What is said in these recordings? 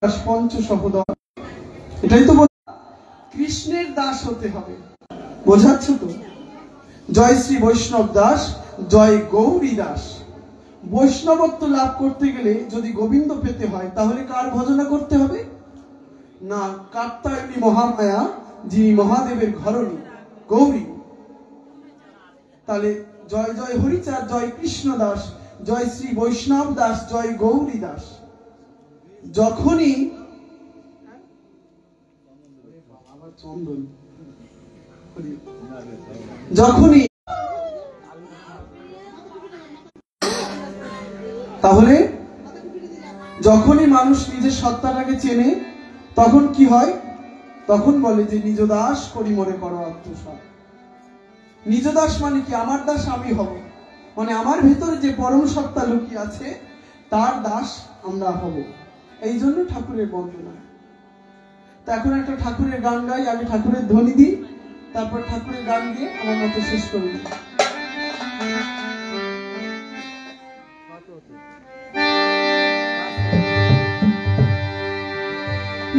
পঞ্চ সহোদর, এটাই তো কৃষ্ণের দাস হতে হবে, বোঝাচ্ছ তো? জয় শ্রী বৈষ্ণব দাস, জয় গৌরী দাস। বৈষ্ণবত্ব লাভ করতে গেলে যদি গোবিন্দ পেতে হয় তাহলে কার ভজনা করতে হবে? না, কাত্যায়নী মহামায়া যিনি মহাদেবের ঘরণী গৌরী। তাহলে জয় জয় হরিচাঁদ, জয় কৃষ্ণ দাস, জয় শ্রী বৈষ্ণব দাস, জয় গৌরী দাস। যখনই তাহলে যখনই মানুষ নিজের সত্তাটাকে চেনে তখন কি হয়? তখন বলে যে নিজ দাস করি মরে করো আত্মসাৎ। নিজ দাস মানে কি? আমার দাস আমি হব, মানে আমার ভেতরে যে পরম সত্তা লুকিয়ে আছে তার দাস আমরা হব। এই জন্য ঠাকুরের বন্দনা। তা এখন একটা ঠাকুরের গান গাই, আগে ঠাকুরের ধ্বনি দিই, তারপর ঠাকুরের গান গিয়ে আমার মতো শেষ করে দিই।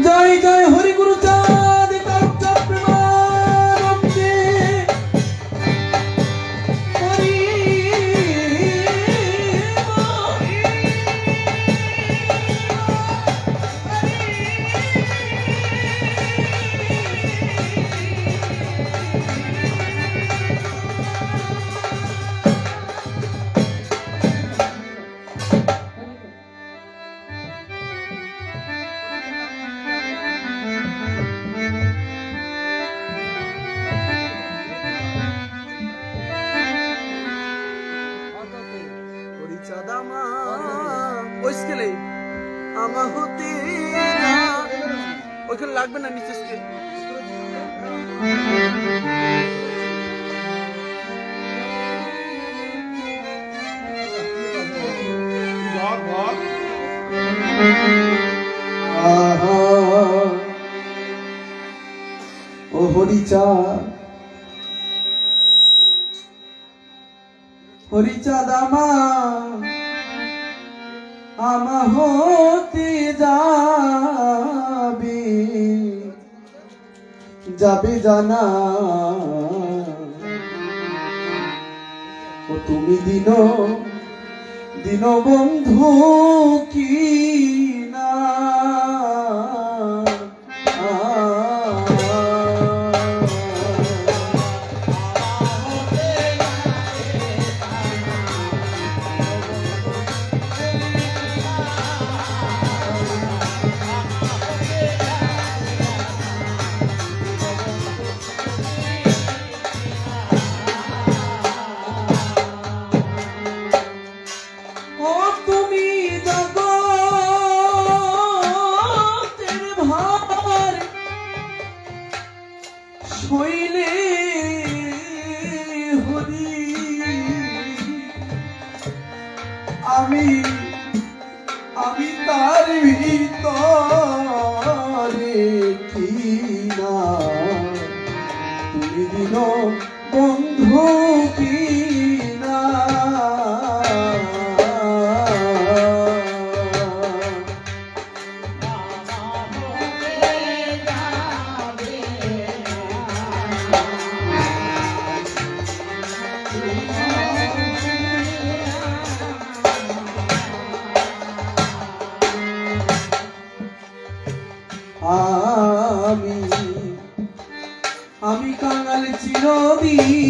জয় জয় হরি গুরু চাঁদ ওইখানে লাগবে না, নিচে স্কেল। ও হরিচাঁদ, হরিচাঁদ আমা হতে যাবে যাবে জানা, ও তুমি দিন দিন বন্ধু কি না। শৈলে হরি আমি তার ভিতরে কি না, তুমি দিন বন্ধু কি না। আমি কাঙাল চিরদিন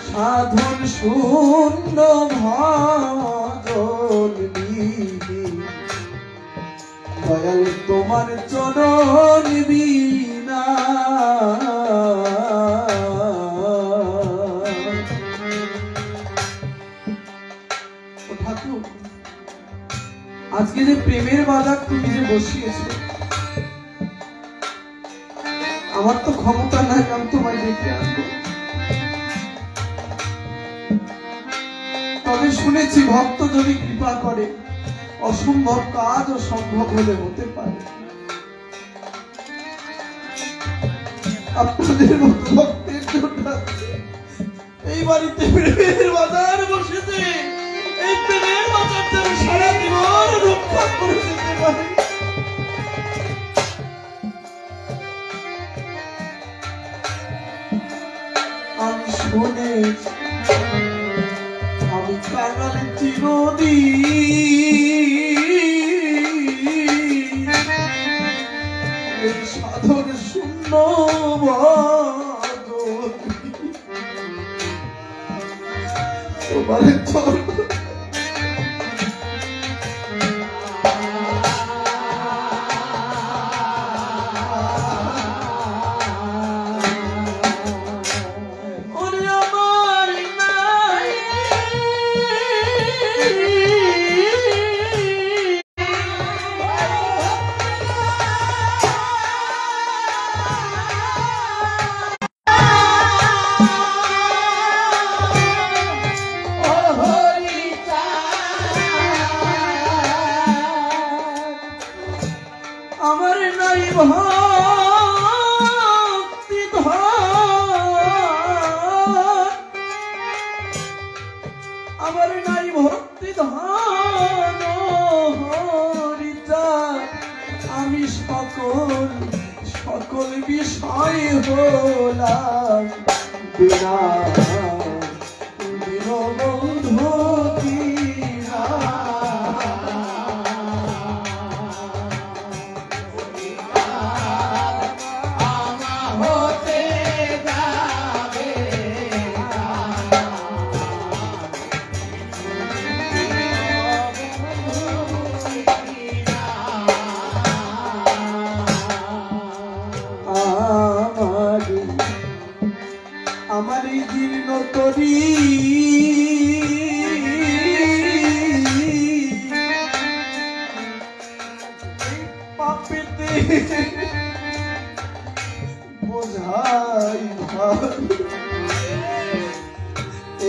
সাধন শূন্য ভজন দয়াল তোমার চরণ বিনা। ঠাকুর, আজকে যে প্রেমের বাজার তুমি যে বসিয়েছ, আমার তো ক্ষমতা নাই আমি তোমায় দেখে আসবো, তবে শুনেছি ভক্ত যদি কৃপা করে অসম্ভব কাজও সম্ভব হলে হতে পারে। আপনাদের মতো ভক্তের জন্য এই বাড়িতে প্রেমের বাজার বসেছে। আমি শুনেছি আমি কাঙাল চিরদিন এই সাধন শূন্য তোমার আমার নাই ভক্তি আমার নাই ভক্তি ধন হরিতা আমি সকল বিষয় হলাম বিনা দীনবন্ধু কিনা আমার এই জীর্ণ তরি পাপেতে বোঝাই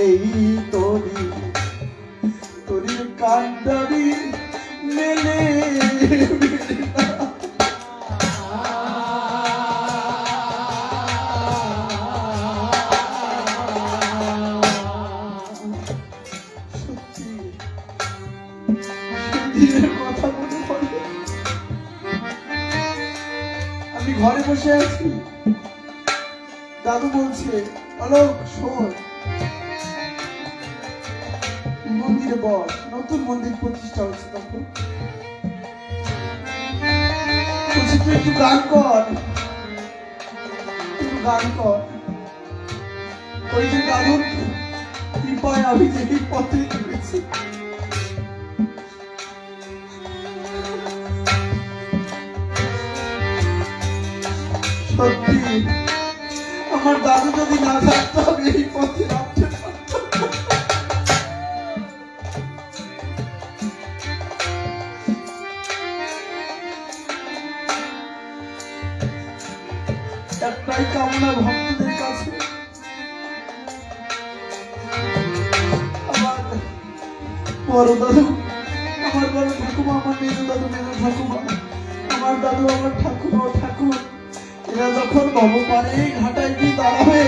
এই তরির কান্ডারি মেলে কথা মনে পড়ে আমি ঘরে বসে আছি দাদু বলছে অলোক শোন মন্দিরে বস নতুন মন্দির প্রতিষ্ঠা হচ্ছে তখন বলছি তুই একটু গান কর ওই যে দাদুর কৃপায় আমি যে পথে চলেছি সত্যি আমার দাদু যদি না থাকতো আমি এই পথে নামতে পারতাম একটাই কামনা ভক্তদের কাছে আমার বড় দাদু আমার বড় ঠাকুমা আমার মেজো দাদু মেজো ঠাকুমা আমার দাদু আমার ঠাকুমা ঠাকুর এরা যখন ভবপারে ঘাটায় গিয়ে দাঁড়াবে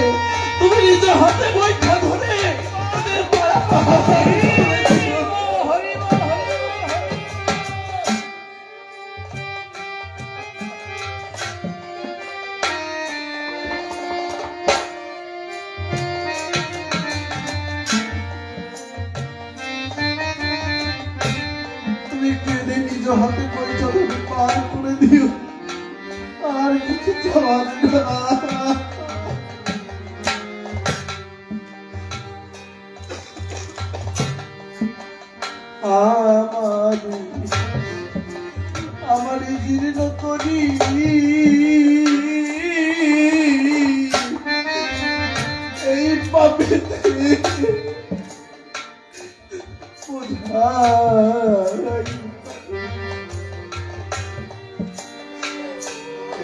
তুমি নিজের হাতে বৈঠা ধরে তুমি কেঁদে নিজ হাতে বৈঠা ধরে পার করে দিও আর কিছু চাওয়ার আমার এই জীর্ণ করি এই পাপেতে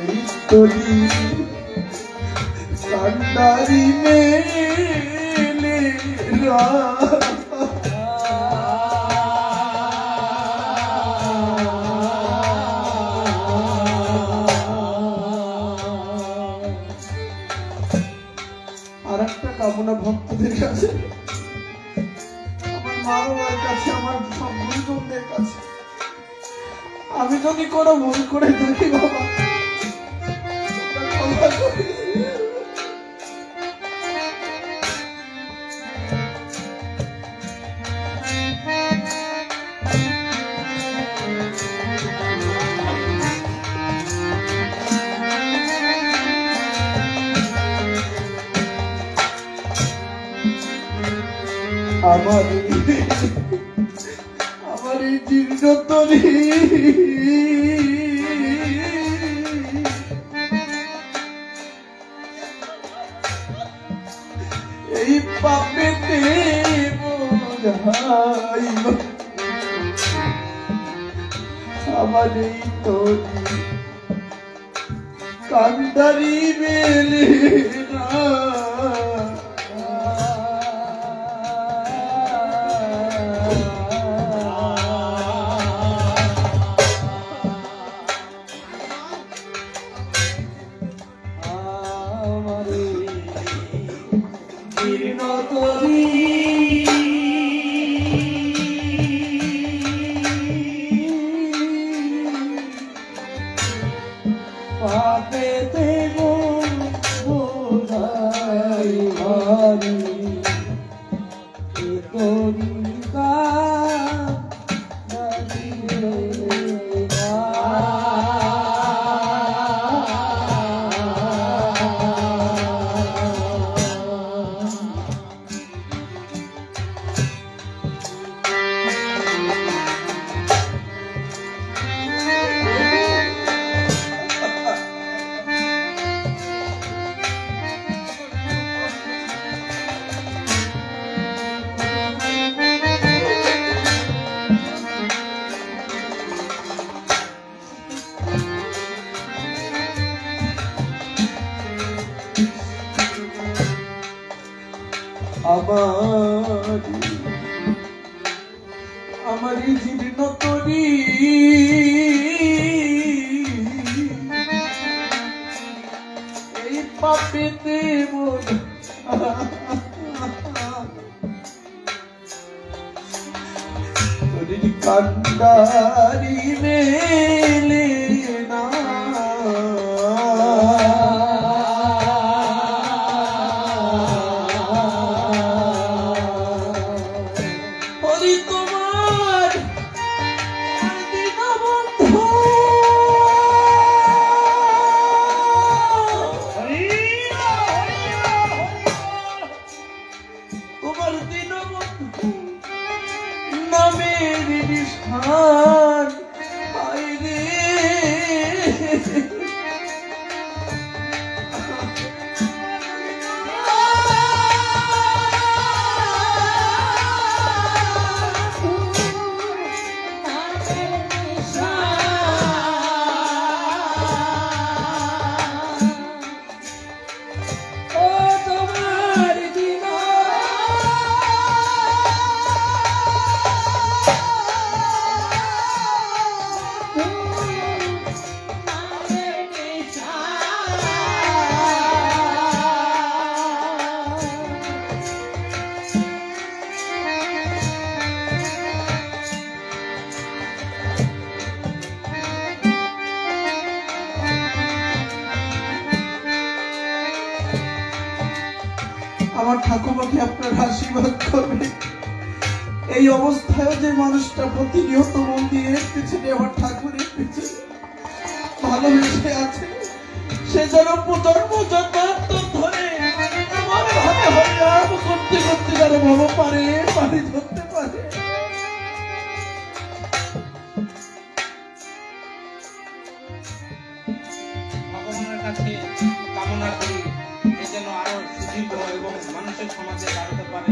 এই তরি কান্ডারি মেলে আর একটা কামনা ভক্তদের কাছে আমার মা বাবার কাছে আমার সব গুরুজনদের কাছে আমি যদি কোনো ভুল করে থাকি বাবা, ক্ষমা করে দিও। আমার এই জীর্ণতরি এই পাপেতে বোঝাইল, আমার এই তরি কান্দারি মেলে না। আমার এই জীর্ণ তরি এই পাপেতে কান্ডারি মেলে না। আমার ঠাকুমাকে আপনার আশীর্বাদ করবে। এই অবস্থায় যে মানুষটা প্রতিনিয়ত মন দিয়ে পিছনে আমার ঠাকুরের পিছনে ভালোবেসে আছে, সে যেন প্রজন্ম জন্মান্তর ধরে আমার ভাবে হরিনাম করতে করতে যেন ভালো পারে পানি ধরতে পারে। ভগবানের কাছে কামনা করি এ যেন আরো সুদীর্ঘ এবং মানুষের সমাজে দাঁড়াতে পারে।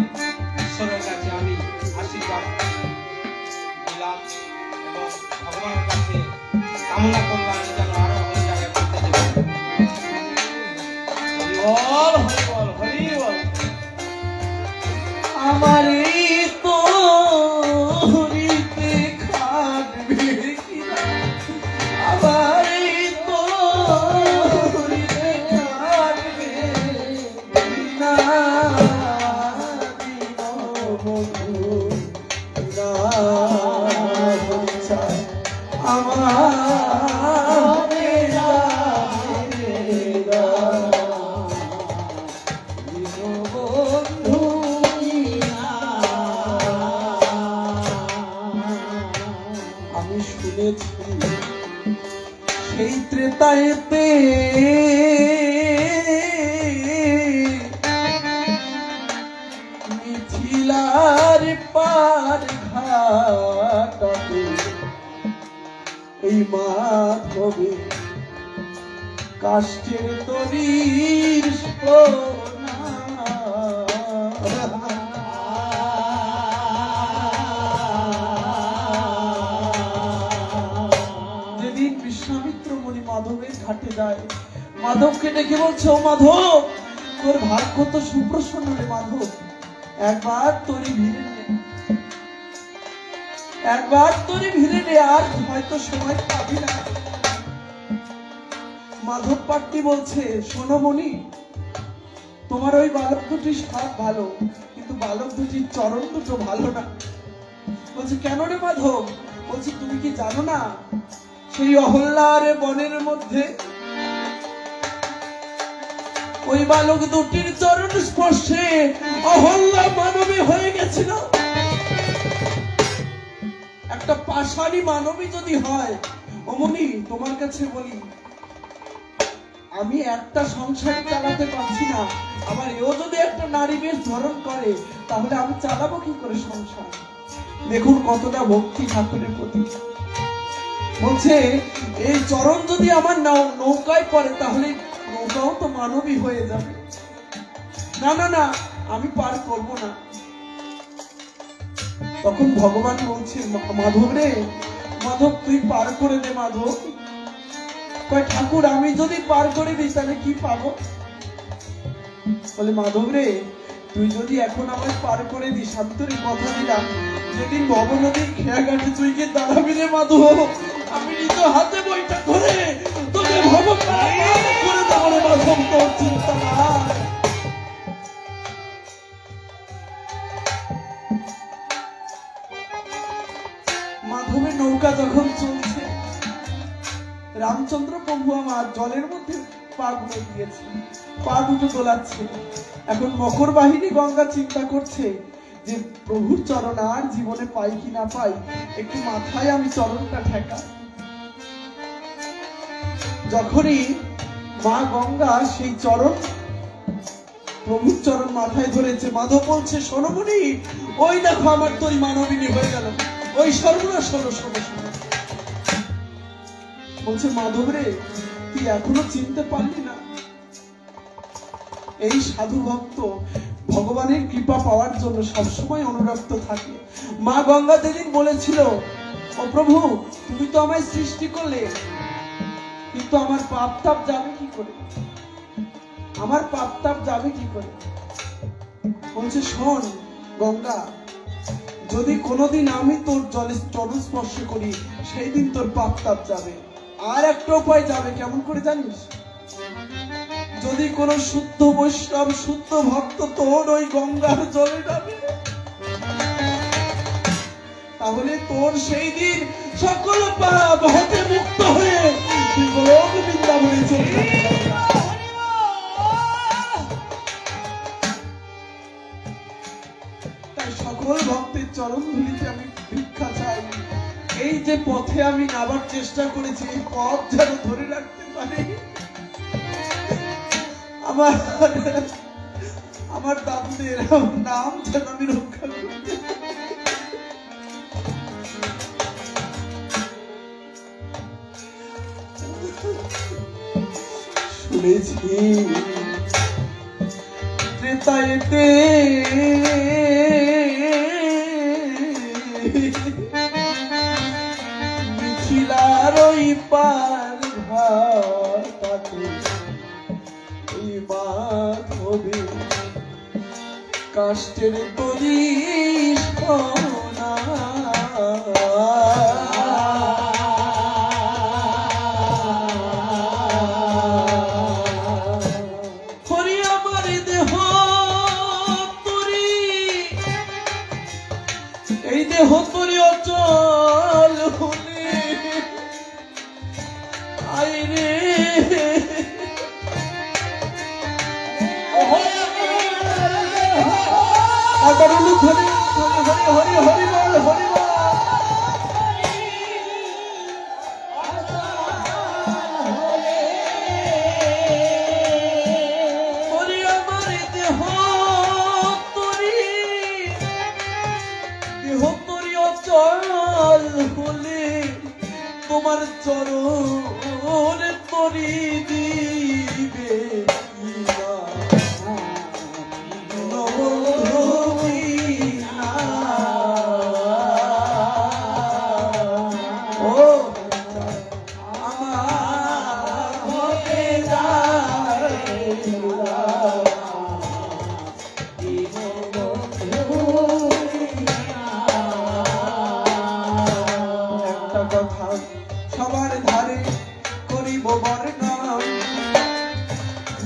ঈশ্বরের কাছে আমি আশীর্বাদ দিলাম এবং ভগবানের কাছে কামনা করলাম যেন আরো ওই জায়গায় পৌঁছতে পারে। হরি বল, হরি বল, হরি বল। আমার এই তো হরিতে খাটবে কিনা, আমার এই তো হরিতে খাটবে কিনা, আমার আমি শুনেছি সেই ত্রেতায়েতে মিথিলার পার ঘাটাতে এই মাধবে কাষ্টের তরীর সোনা যেদিন বিশ্বামিত্র মুনি মাধবের ঘাটে যায়, মাধবকে ডেকে বলছে, ও মাধব, তোর ভাগ্য তো সুপ্রসন্ন রে মাধব, একবার তোরই ভিড়ে নে, একবার তোরই ভিড়ে নে, আর হয়তো সময় পাবি না। মাধব পাট্টি বলছে, শোনো মনি, তোমার ওই বালক দুটির স্বাদ ভালো, কিন্তু বালক দুটির চরণ দুটো ভালো না। বলছে, কেন রে মাধব? বলছে, তুমি কি জানো না সেই অহল্যার বনের মধ্যে ওই বালক দুটির চরণ স্পর্শে অহল্যা মানবী হয়ে গেছিল। একটা পাষাণী মানবী যদি হয়, অমনি তোমার কাছে বলি, আমি একটা সংসার চালাতে পারছি না, আমার এও যদি একটা নারী বেশ ধরন করে, তাহলে আমি চালাবো কি করে সংসার? দেখুন কতটা ভক্তি ঠাকুরের প্রতি। বলছে, এই চরণ যদি আমার নৌকায় পড়ে, তাহলে নৌকাও তো মানবী হয়ে যাবে। না না না, আমি পার করবো না। তখন ভগবান বলছে, মাধব রে, মাধব তুই পার করে দে মাধব। কয়, ঠাকুর আমি যদি পার করে দিই তাহলে কি পাবো? বলে, মাধব রে, তুই যদি এখন আমায় পার করে দিস, আমি তোর কথা দিলাম, যেদিন ভব নদীর খেয়াঘাটে তুই গিয়ে দাঁড়াবি রে মাধব, আমি নিজ হাতে বইটা ধরে তোকে ভব পার করে দেবো রে মাধব, তোর চিন্তা নাই। মাধবের নৌকা যখন চলছে, রামচন্দ্র প্রভু আমার জলের মধ্যে পা গুলো দিয়েছে, পা দুটো দোলাচ্ছে। এখন মকর বাহিনী গঙ্গা চিন্তা করছে যে প্রভুর চরণ আর জীবনে পাই কি না পাই, একটু মাথায় আমি চরণটা ঠেকা। যখনই মা গঙ্গা সেই চরণ, প্রভুর চরণ মাথায় ধরেছে, মাধব বলছে, শোনো মুনি, ওই দেখো আমার তোর মানবিনী হয়ে গেল, ওই সর্বনাশ হলো, শোনো শোনো। বলছে, মাধব রে, তুই এখনো চিনতে পারলি না? এই সাধু ভক্ত ভগবানের কৃপা পাওয়ার জন্য সবসময় অনুরক্ত থাকে। মা গঙ্গা যেদিন বলেছিল, ও প্রভু, তুমি তো আমায় সৃষ্টি করলে, কিন্তু আমার পাপ তাপ যাবে কি করে? আমার পাপ তাপ যাবে কি করে? বলছে, শোন গঙ্গা, যদি কোনোদিন আমি তোর জলে চরণ স্পর্শ করি, সেই দিন তোর পাপ তাপ যাবে। আর একটা উপায় যাবে, কেমন করে জানিস? যদি কোন শুদ্ধ বৈষ্ণব, শুদ্ধ ভক্ত তোর ওই গঙ্গার জলে যাবে, তাহলে তোর সেই দিন সকল পাপ হতে মুক্ত হয়ে তুই গোলক বৃন্দাবনে চলে যাবে। তাই সকল ভক্তের চরণ ধুলিতে আমি ভিক্ষা চাই, এই যে পথে আমি নাবার চেষ্টা করেছি, এই পথ যেন ধরে রাখতে পারি, আমার দাদুদের নাম যেন আমি রক্ষা করতে পারি। শুনেছি ত্রেতায়েতে মিথিলার ওই পার ঘাটাতে এই মাধবে কাষ্টের তরি সোনা। হরি আমার দেহ তরি, এই দেহ তরি অচল হলে চল হলে তোমার চরণ তরি দিবে সবার ধারে করিব বর্ণন,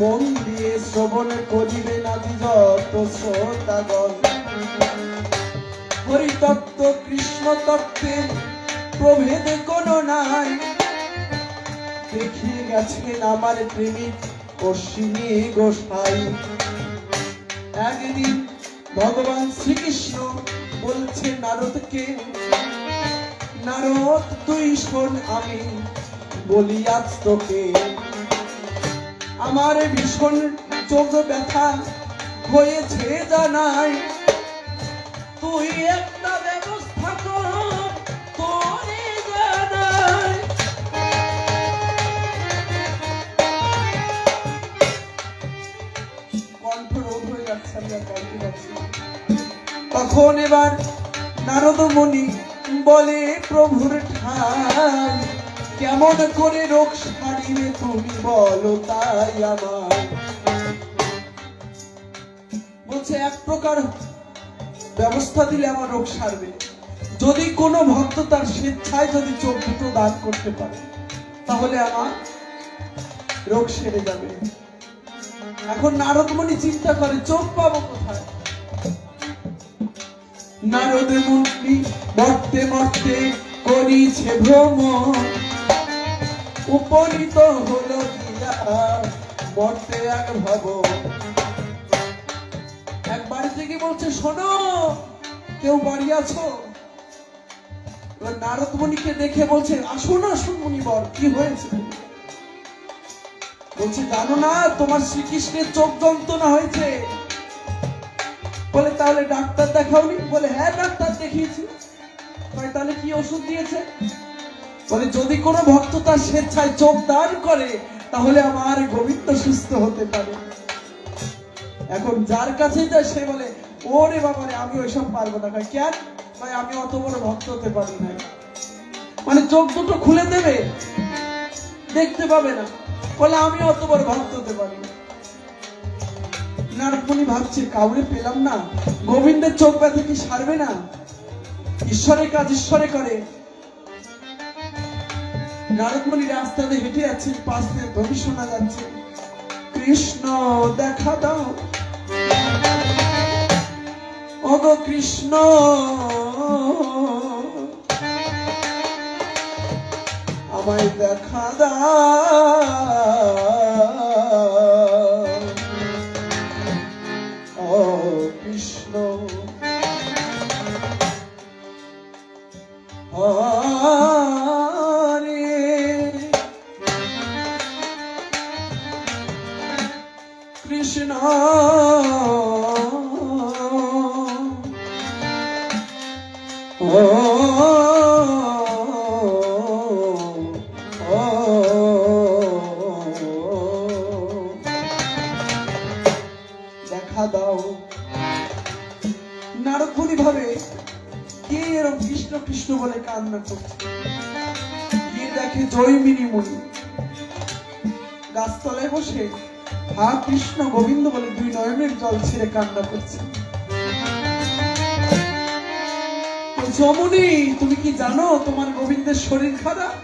মন দিয়ে শ্রবণ করিবে নাজি যত শ্রোতাগণ। হরিতত্ত্ব কৃষ্ণ তত্ত্বের প্রভেদ কোনো নাই, দেখিয়ে গেছেন আমার প্রেমিক অশ্বিনী গোসাই। একদিন ভগবান শ্রীকৃষ্ণ বলছে নারদকে, নারদ তুই শোন আমি বলি আজ তোকে, আমার ভীষণ চোখ ব্যথা হয়েছে জানাই, তুই একটা ব্যবস্থা কর তোরে জানাই। কণ্ঠ রোধ হয়ে যাচ্ছে, আমি আর বলতে পারছি না। তখন এবার নারদ মুনি বলে প্রভুর ঠাই, কেমন করে রোগ সারিবে তুমি বলো তাই আমার। বলছে এক প্রকার ব্যবস্থা দিলে আমার রোগ সারবে, যদি কোনো ভক্ত তার স্বেচ্ছায় যদি চোখ দুটো দান করতে পারে তাহলে আমার রোগ সেরে যাবে। এখন নারদ মুনি চিন্তা করে চোখ পাবো কোথায়। নারদ মুনি মরতে মরতে করিছে ভ্রমণ, উপনীত হলো গিয়া মরতে এক ভবন। এক বাড়ি থেকে বলছে শোনো কেউ বাড়ি আছো? নারদ মুনিকে দেখে বলছে আসুন আসুন মুনিবর, কি হয়েছে? বলছে জানো না তোমার শ্রীকৃষ্ণের চোখ যন্ত্রণা হয়েছে। বলে তাহলে ডাক্তার দেখাওনি? বলে হ্যাঁ ডাক্তার দেখিয়েছি। তাহলে কি ওষুধ দিয়েছে? বলে যদি কোনো ভক্ত তার স্বেচ্ছায় চোখ দান করে তাহলে আমার গোবিন্দ সুস্থ হতে পারে। এখন যার কাছে যায় সে বলে ওরে বাবারে আমি ওইসব পারবো না। কেন? ভাই আমি অত বড় ভক্ত হতে পারি না। মানে চোখ দুটো খুলে দেবে, দেখতে পাবে না। বলে আমি অত বড় ভক্ত হতে পারি না। নারদ মুনি ভাবছে কাউরে পেলাম না, গোবিন্দের চোখ ব্যথা কি সারবে না? ঈশ্বরের কাজ ঈশ্বরে করে। নারদ মুনি রাস্তাতে হেঁটে যাচ্ছেন, পাশ দিয়ে ধ্বনি শোনা যাচ্ছে কৃষ্ণ দেখা দাও, ওগো কৃষ্ণ আমায় দেখা দাও, ও কৃষ্ণ হরে কৃষ্ণ দেখা দাও। নারদ মুনি ভাবে কে এরকম কৃষ্ণ কৃষ্ণ বলে কান্না করছে। গিয়ে দেখে জৈমিনী মুনি গাছতলায় বসে হা কৃষ্ণ গোবিন্দ বলে দুই নয়নের জল ছেড়ে কান্না করছে। যমুনি তুমি কি জানো তোমার গোবিন্দের শরীর খারাপ?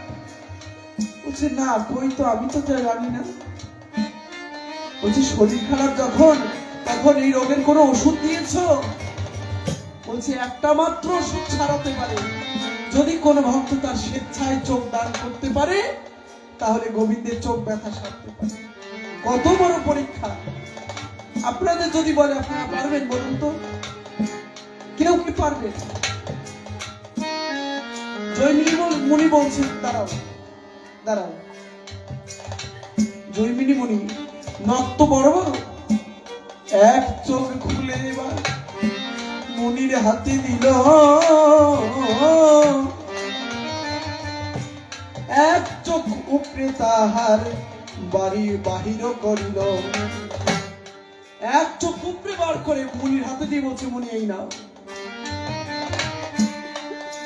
বলছে না কই তো, আমি তো জানি না। বলছে শরীর খারাপ যখন তখন এই রোগের কোনো ওষুধ দিয়েছো? বলছে একটা মাত্র ওষুধ ছাড়াতে পারে, যদি কোনো ভক্ত তার স্বেচ্ছায় চোখ দান করতে পারে তাহলে গোবিন্দের চোখ ব্যথা সারতে পারে। কত বড় পরীক্ষা! আপনাদের যদি বলে আপনারা পারবেন বলুন তো? কেউ কি পারবে? জৈমিনী মুনি বলছেন দাঁড়াও দাঁড়াও। জৈমিনী মুনি নখ তো বড় বড়, এক চোখ খুলে এবার মুনির হাতে দিল তাহার বাড়ি বাহির করিল। এক চোখ উপরে বার করে মুনির হাতে দিয়ে বলছে, মুনি এই নাও,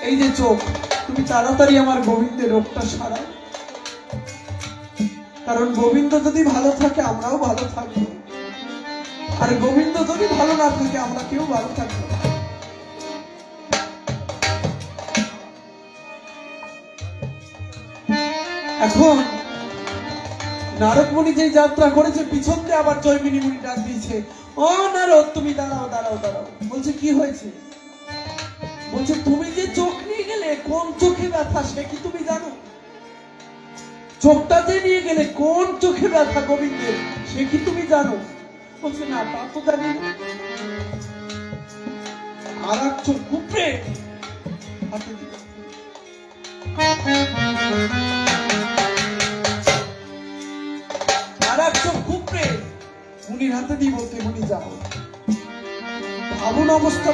এই যে চোখ, তুমি তাড়াতাড়ি আমার গোবিন্দের রোগটা সারাও, কারণ গোবিন্দ যদি ভালো থাকে আমরাও ভালো থাকবো, আর গোবিন্দ যদি ভালো না থাকে আমরা কেউ ভালো থাকবো। এখন নারদ মুনি যে যাত্রা করেছে, পিছন দিয়ে আবার জয়মিনী মুনি ডাক দিয়েছে, ও নারদ তুমি দাঁড়াও দাঁড়াও দাঁড়াও। বলছে কি হয়েছে? বলছে তুমি যে চোখ নিয়ে গেলে, কোন চোখে ব্যথা সে কি তুমি জানো? চোখটা যে নিয়ে গেলে কোন চোখে ব্যথা গোবিন্দের সে কি তুমি জানো? বলছে না, তা তো জানি না। আর এক চোখ উপরে হাতে দিল। আর এক চোখ উপরে মুনির হাতে দিয়ে বলতে, মুনি যাও। ভাবুন অবস্থা,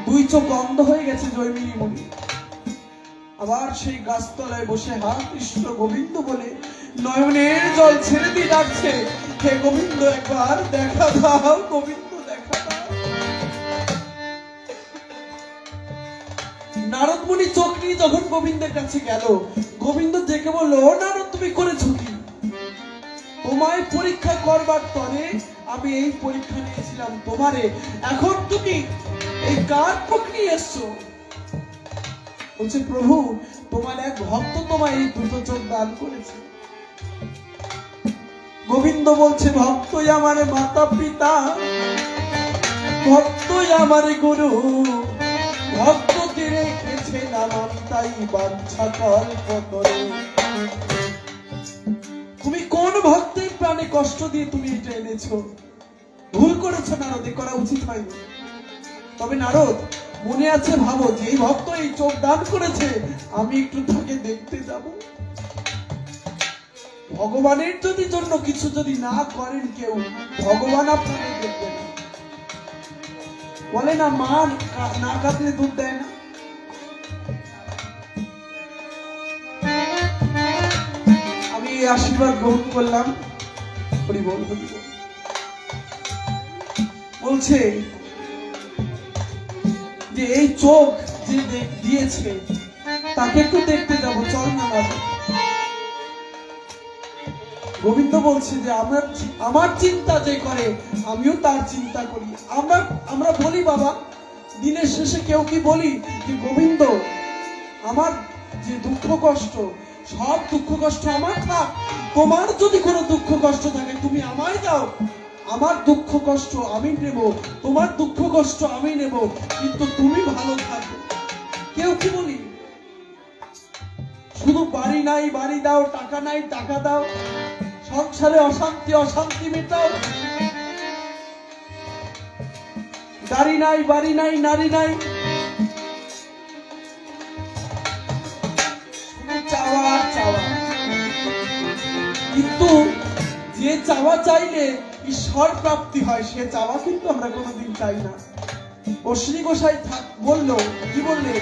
দুই চোখ অন্ধ হয়ে গেছে জয়মিনী মুনি। আবার সেই গাছতলায় বসে হা কৃষ্ণ গোবিন্দ বলে নয়নের জল ছেড়ে দিয়ে ডাকছে, হে গোবিন্দ একবার দেখা দাও, গোবিন্দ দেখা দাও। নারদ মুনি চোখ নিয়ে যখন গোবিন্দের কাছে গেল, গোবিন্দ দেখে বললো, নারদ তুমি করেছো কি? তোমায় পরীক্ষা করবার তরে আমি এই পরীক্ষা নিয়েছিলাম তোমারে, এখন তুমি এই কার চোখ নিয়ে এসছো? বলছে প্রভু, তোমার এক ভক্ত তোমায় এই দুটো চোখ দান করেছে। গোবিন্দ বলছে, ভক্তই আমার মাতা পিতা, ভক্তই আমার গুরু, ভক্তকে রেখেছে নানান তাই বাঞ্ছা কল্পতরু। তুমি কোন ভক্তের প্রাণে কষ্ট দিয়ে তুমি এটা এনেছো? ভুল করেছো নারদ, করা উচিত হয়নি। তবে নারদ মনে আছে, ভাবো যে এই ভক্ত এই চোখ দান করেছে, আমি একটু তাকে দেখতে যাব। ভগবানের যদি জন্য কিছু যদি না করেন কেউ, ভগবান আপনাকে দেখবে না। বলে না, মা না কাঁদলে দুধ দেয় না। আমি এই আশীর্বাদ গ্রহণ করলাম। হরি বল, হরি বল। বলছে যে এই চোখ যে দিয়েছে তাকে একটু দেখতে যাবো, চল না বাবা। গোবিন্দ বলছে যে আমার চিন্তা যে করে আমিও তার চিন্তা করি। আমরা বলি বাবা, দিনের শেষে কেউ কি বলি যে গোবিন্দ আমার যে দুঃখ কষ্ট, সব দুঃখ কষ্ট আমার থাক, তোমার যদি কোনো দুঃখ কষ্ট থাকে তুমি আমায় দাও, আমার দুঃখ কষ্ট আমি নেব, তোমার দুঃখ কষ্ট আমি নেব, কিন্তু তুমি ভালো থাকো। কেউ কি বলি? শুধু বাড়ি নাই বাড়ি দাও, টাকা নাই টাকা দাও, সংসারে অশান্তি অশান্তি মেটাও, গাড়ি নাই বাড়ি নাই নারী নাই, চাওয়া চাওয়া। কিন্তু যে চাওয়া চাইলে ঈশ্বর প্রাপ্তি হয়, সে চাওয়া কিন্তু আমরা কোনোদিন চাই না। অশ্বিনী গোসাই বললো, কি বললে?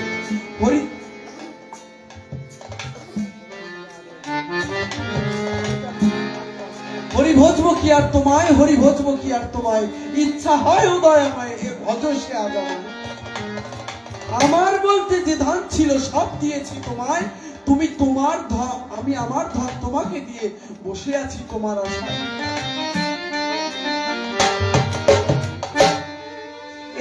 হরি ভজব কি আর তোমায়, হরি ভজব কি আর তোমায়, ইচ্ছা হয় উদয় আমায়, এ ভজ সে আজ আমায়। আমার বলতে যে ধন ছিল সব দিয়েছি তোমায়, তুমি তোমার ধন, আমি আমার ধন তোমাকে দিয়ে বসে আছি তোমার আশায়।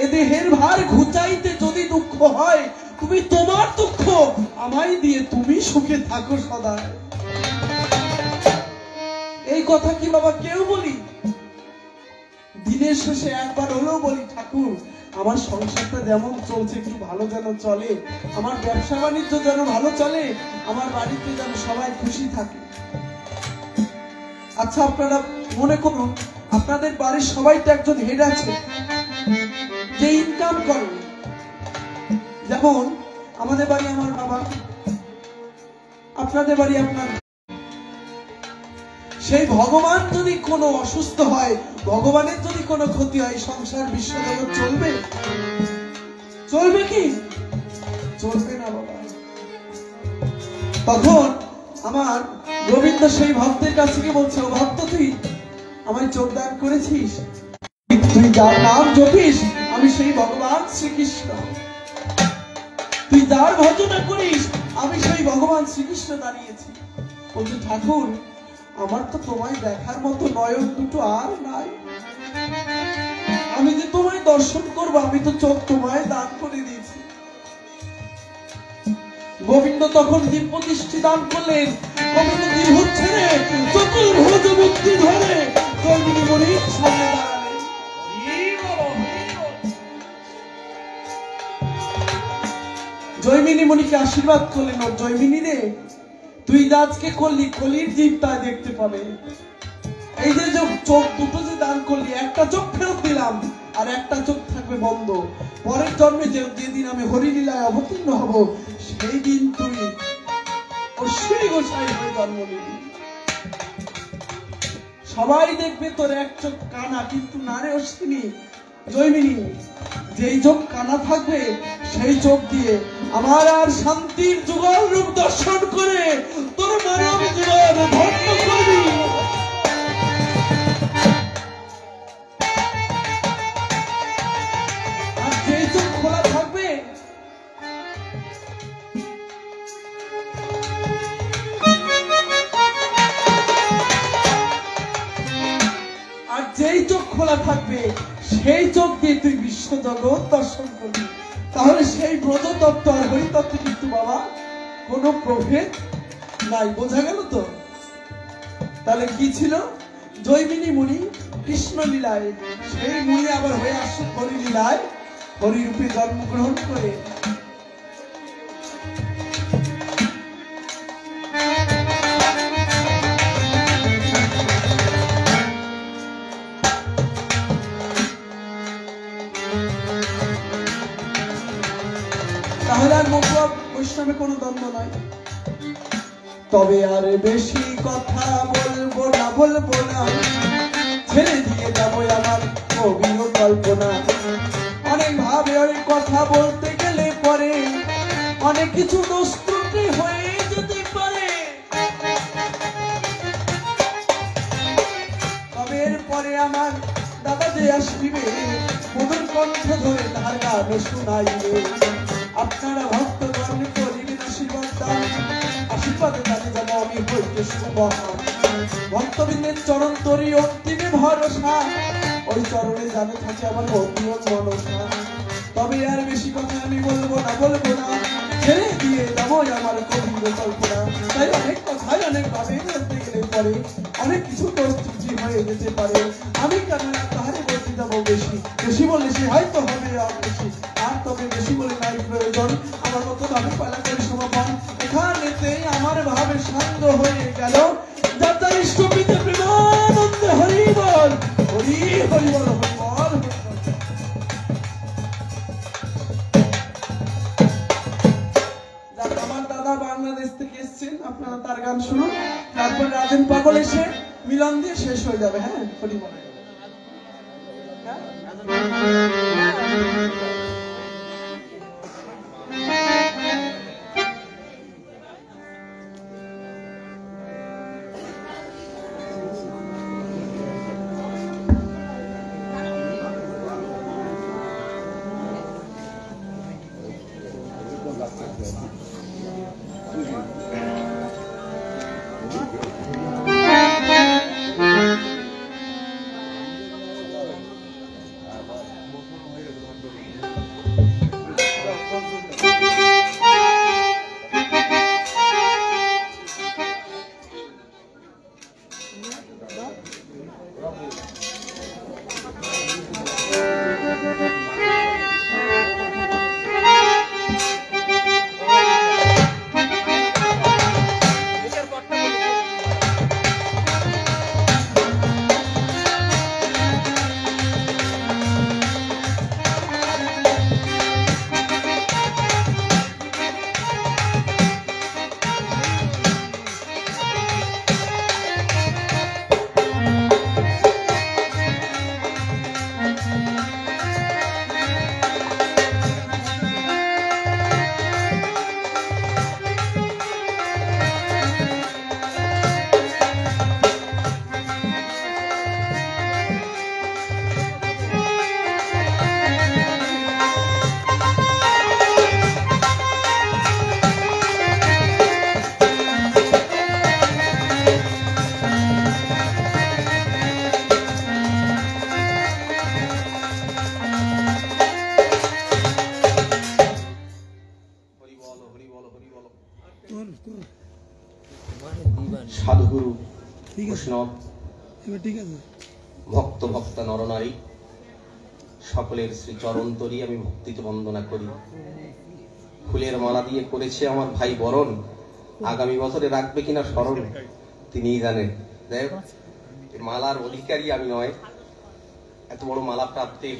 এ দেহের ভার ঘুচাইতে যদি দুঃখ হয়, তুমি তোমার দুঃখ আমায় দিয়ে তুমি সুখে থাকো সদায়। এই কথা কি বাবা কেউ বলি? দিনের শেষে একবার হলেও বলি, ঠাকুর আমার সংসারটা যেমন চলছে একটু ভালো যেন চলে, আমার ব্যবসা বাণিজ্য যেন ভালো চলে, আমার বাড়িতে যেন সবাই খুশি থাকে। আচ্ছা আপনারা মনে করুন, আপনাদের বাড়ির সবাই তো একজন হেড আছে যে ইনকাম করে। যেমন আমাদের বাড়ি আমার বাবা, আপনাদের বাড়ি আপনার। সেই ভগবান যদি কোনো অসুস্থ হয়, ভগবানের যদি কোনো ক্ষতি হয়, সংসার বিশ্বজগৎ চলবে? চলবে কি? চলবে না বাবা। তখন আমার গোবিন্দ সেই ভক্তের কাছে গিয়ে বলছে, ও ভক্ত, তুই আমায় চোখ দান করেছিস, তুই যার নাম জপিস আমি সেই ভগবান শ্রীকৃষ্ণ, তুই যার ভজনা করিস আমি সেই ভগবান শ্রীকৃষ্ণ দাঁড়িয়েছি। বলছে, ঠাকুর, আমার তো তোমায় দেখার মতো নয়ন দুটো আর নাই, আমি যে তোমায় দর্শন করবো আমি তো চোখ তোমায় দান করে দিয়েছি। গোবিন্দ তখন দিব্য দৃষ্টি দান করলেন। গোবিন্দ দীর্ঘ ছেড়ে চতুর্ভুজ মুক্তি ধরে জৈমিনী মুনির সামনে দাঁড়ালেন। জৈমিনী মুনিকে আশীর্বাদ করলেন, ও জৈমিনী রে, তুই আজকে করলি, কলির জীবটা দেখতে পাবে। এই যে চোখ দুটো যে দান করলি, একটা চোখ ফেরত দিলাম আর একটা চোখ থাকবে বন্ধ। পরের জন্মে যেদিন আমি হরিলীলায় অবতীর্ণ হব সেই দিন তুই অশ্বিনী গোসাই হয়ে জন্ম নিবি। সবাই দেখবে তোর এক চোখ কানা, কিন্তু না রে অশ্বিনী, জৈমিনী, যেই চোখ কানা থাকবে সেই চোখ দিয়ে আমার আর শান্তির যুগল রূপ দর্শন করে তোর মানব জীবন ধন্য করবি। আর যেই চোখ খোলা থাকবে সেই চোখ দিয়ে তুই বিশ্ব জগৎ দর্শন করবি। তাহলে সেই ব্রজতত্ত্ব আর হরিতত্ত্বে কিন্তু বাবা কোনো প্রভেদ নাই। বোঝা গেল তো? তাহলে কি ছিল? জৈমিনী মুনি কৃষ্ণ লীলায়, সেই মুনি আবার হয়ে আসছে হরি লীলায়, হরিরূপে জন্মগ্রহণ করে। তাহলে আর মতুয়া বৈষ্ণবে কোনো দ্বন্দ্ব নাই। তবে আর বেশি কথা বলবো না, ছেড়ে দিয়ে যাবো আমার কবির কল্পনা। অনেক ভাবে অনেক কথা বলতে গেলে পরে অনেক কিছু দোষ ত্রুটি হয়ে যেতে পারে। তবে এরপরে আমার দাদা যে আসিবে, মধুর কণ্ঠ ধরে তার গান শোনাইবে। আপনারা ভক্তগণ করিবেন আশীর্বাদ দান, আশীর্বাদে দানে যাব আমি হইতে সুমহান। ভক্তবৃন্দের চরণ তরি অন্তিমে ভরসা, ওই চরণে জানে থাকে আমার অন্তিম মনসা। তবে আর বেশি কথা আমি বলবো না, ছেড়ে দিয়ে যাবো আমার কবির কল্পনা। তাই অনেক কথাই অনেক ভাবে বলতে গেলে পরে অনেক কিছু পরিস্থিতি হয়ে যেতে পারে। আমি কেন তাহারে বলতে যাবো বেশি বললে সে হয়তো হবে আর বেশি, আর তবে বেশি বলে নাই প্রয়োজন। আমার মতো ভাবে পালা করে সমাপন এখানেতেই আমার ভাবে সাঙ্গ হয়ে গেল। যাতা ইষ্টপিতে প্রেমানন্দে হরি বল, হরি হরি বল, হরি বল। আমার দাদা বাংলাদেশ থেকে এসছেন, আপনারা তার গান শুনুন, তারপর রাজেন পাগল এসে মিলন দিয়ে শেষ হয়ে যাবে। হ্যাঁ, হরি বল। বল হরি বল হরি বল। সাধুগুরু বৈষ্ণব ভক্ত ভক্তা নরনারী সকলের শ্রী চরণ তরি আমি ভক্তিতে বন্দনা করি। ফুলের মালা দিয়ে করেছে আমার ভাই বরণ, আগামী বছরে রাখবে কিনা স্মরণ তিনিই জানেন। দেখ, মালার অধিকারী আমি নয়, এত বড় মালা প্রাপ্তির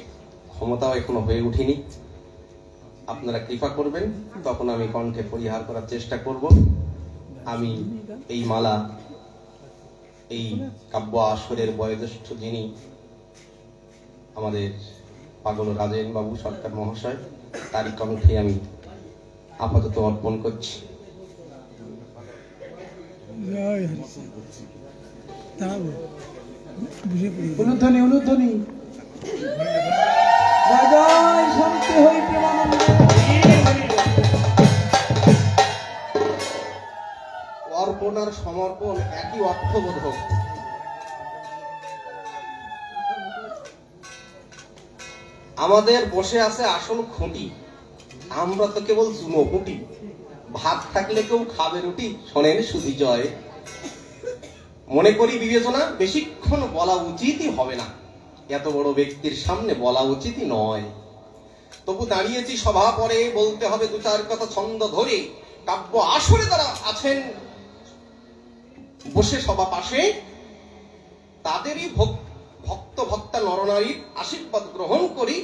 ক্ষমতাও এখনো হয়ে উঠিনি। আপনারা কৃপা করবেন, তখন আমি কণ্ঠে পরিহার করার চেষ্টা করব। আমি এই মালা এই কাব্য আসরের বয়োজ্যেষ্ঠ যিনি আমাদের পাগল রাজেন বাবু সরকার মহাশয়, তারই কণ্ঠে আমি আপাতত অর্পণ করছি। অনুধ্বনি অনুধ্বনি জয় জয় শান্তি হই প্রেমানন্দে। অর্পণ আর সমর্পণ একই অর্থবোধক। আমাদের বসে আছে আসল খুঁটি, আমরা তো কেবল চুনো খুঁটি। ভাত থাকলে কেউ খাবে রুটি, শোনেন সুধি জয়। মনে করি বিবেচনা বেশিক্ষণ বলা উচিতই হবে না, এত বড় ব্যক্তির সামনে বলা উচিতই নয়। তবু দাঁড়িয়েছি সভা পরে, বলতে হবে দু চার কথা ছন্দ ধরে। কাব্য আসরে যারা আছেন বসে সভা পাশে, তাদেরই ভক্ত ভক্তা নরনারীর আশীর্বাদ গ্রহণ করি।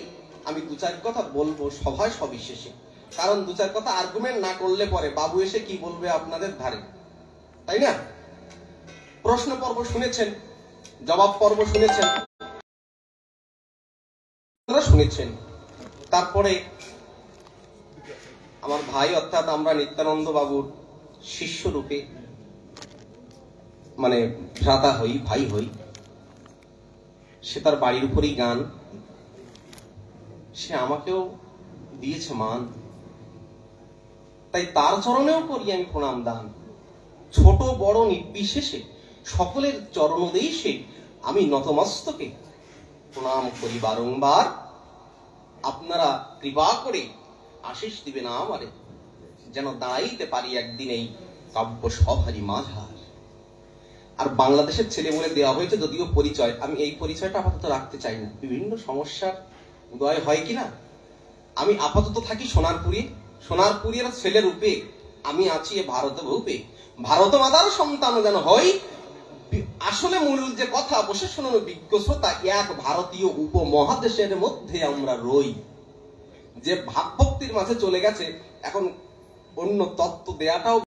আমি দু চার কথা বলবো সভায় সবিশেষে, কারণ দু চার কথা আর্গুমেন্ট না করলে পরে বাবু এসে কি বলবে আপনাদের ধারে, তাই না? প্রশ্ন পর্ব শুনেছেন, জবাব পর্ব শুনেছেন, শুনেছেন। তারপরে আমার ভাই অর্থাৎ আমরা নিত্যানন্দ বাবুর শিষ্য রূপে মানে ভ্রাতা হই, ভাই হই। সে তার বাড়ির উপরই গান, সে আমাকেও দিয়েছে মান, তাই তার চরণেও করি আমি প্রণাম দান। ছোট বড় নির্বিশেষে সকলের চরণদেশে আমি নতমস্তকে প্রণাম করি বারংবার। আপনারা কৃপা করে আশিস দিবেন আমারে, যেন দাঁড়াইতে পারি একদিন এই কাব্য সভারই মাঝার। আর বাংলাদেশের ছেলে বলে দেওয়া হয়েছে যদিও পরিচয়, আমি এই পরিচয়টা আপাতত রাখতে চাই না, বিভিন্ন সমস্যার উদয় হয় কিনা। আমি আপাতত থাকি সোনারপুরে, সোনারপুরের ছেলে রূপে আমি আছি এ ভারত ভূপে। ভারত মাতার সন্তান যেন হই, আসলে মূল যে কথা বসে শুনুন বিজ্ঞ শ্রোতা, এক ভারতীয় উপমহাদেশের মধ্যে আমরা রই। যে ভাবভক্তির মাঝে চলে গেছে, এখন অন্য তত্ত্ব দেয়াটাও